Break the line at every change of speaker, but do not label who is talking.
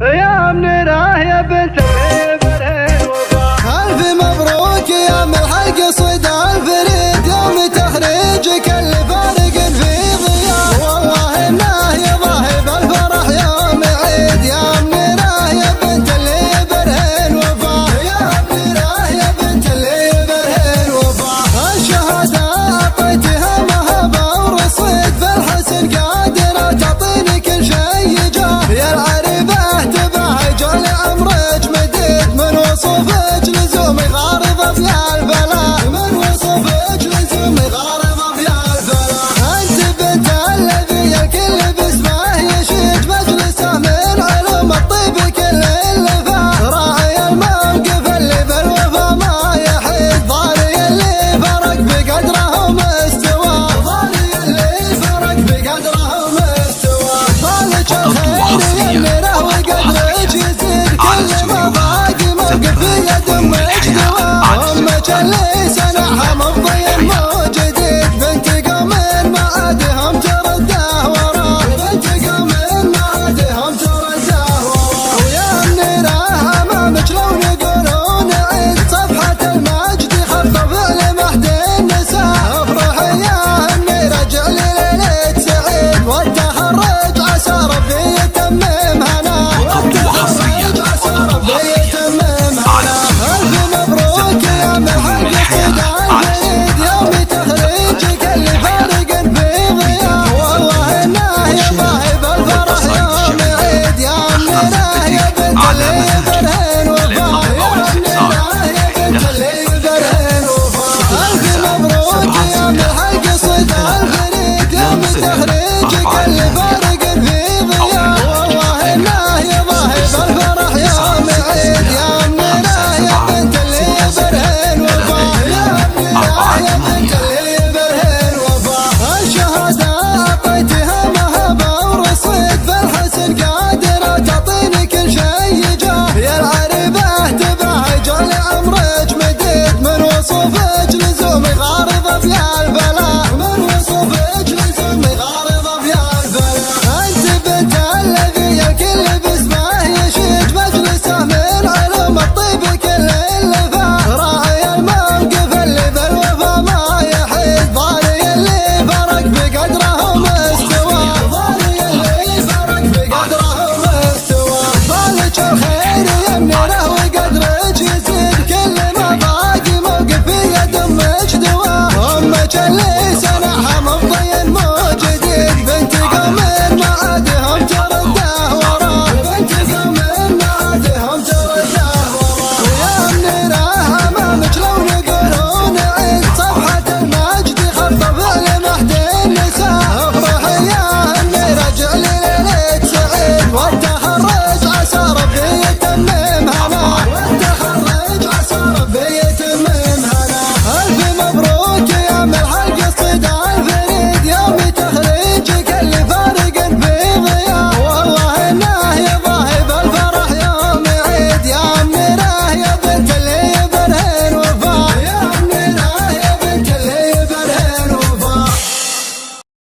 يا منيرة يا بنت العبرين وفا.
ألف مبروك يا ملحق صيد الفريد يوم تخريجك اللي فارق في ضياء، والله إنه يضاهب الفرح يوم عيد. يا منيرة يا بنت العبرين وفا، يا منيرة يا بنت العبرين وفا. الشهادة أعطيتها مهبة ورصيد في الحسن قادرة تعطيني كل شيء جاه. يا العريبة تبهج لعمرك مديد من وصوفك لزوم غارضة في الفلا، من وصوفك لزوم غارضة في الفلا. أنت بنت الذي الكل باسمه يشيد مجلسه من علوم الطيب كل اللي فاه. راعي الموقف اللي بالوفا ما يحيد، ضاري اللي فرق بقدره مستوى، ضاري اللي فرق بقدره مستوى. ضالك الخير يا منيرة وقدرك يزيد، كل ما باقي موقف في يد امك دوا. امك اللي صنعها مفضي مو جديد، بنت قوم ما عادهم ترده وراه، بنت قوم ما عادهم ترده وراه. ويا منيرة امامك لو نقولون عيد، صفحة المجد خطف لمهد النساء. افرحي يا منيرة جعلي ليلة سعيد، والتخرج عسى ربي يتمم هنا، والتخرج عسى ربي يتمم هنا. ألف مبروك يا ملحق صيد الفريد يوم تخريجك اللي فارق في ضياء، والله إنه يضاهب الفرح يوم عيد. يا منيرة يا بنت العبرين وفا، يا منيرة يا بنت العبرين وفا. ألف مبروك يا ملحق صيد الفريد يوم تخريجك اللي فارق في ضياء، والله إنه يضاهب الفرح يوم عيد. يا منيرة يا بنت العبرين وفا، يا منيرة يا بنت العبرين وفا. الشهادة أعطيتها مهبة ورصيد في الحسن قادرة تعطيني كل شيء جاه. يا العريبة تبهج لعمرك مديد، من وصوفك لزوم غارضة في الفلا، من وصوفك لزوم غارضة في الفلا. أنت بنت الذي الكل باسمه يشيد مجلسه من علوم الطيب كل اللي فاه. راعي الموقف اللي بالوفا ما يحيد، ضاري اللي فرق بقدره مستوى، ضاري اللي فرق بقدره مستوى. ضالك الخير يا منيرة وقدرك يزيد، كل ما باقي موقف في يد امك دوا. امك اللي صنعها مفضي مو جديد، بنت قوم ما عادهم ترده وراه، بنت قوم ما عادهم ترده وراه. ويا منيرة امامك لو نقولون عيد، صفحة المجد خطف لمهد النساء. افرحي يا منيرة جعلي ليلة سعيد، والتخرج عسى ربي يتمم هنا، والتخرج عسى ربي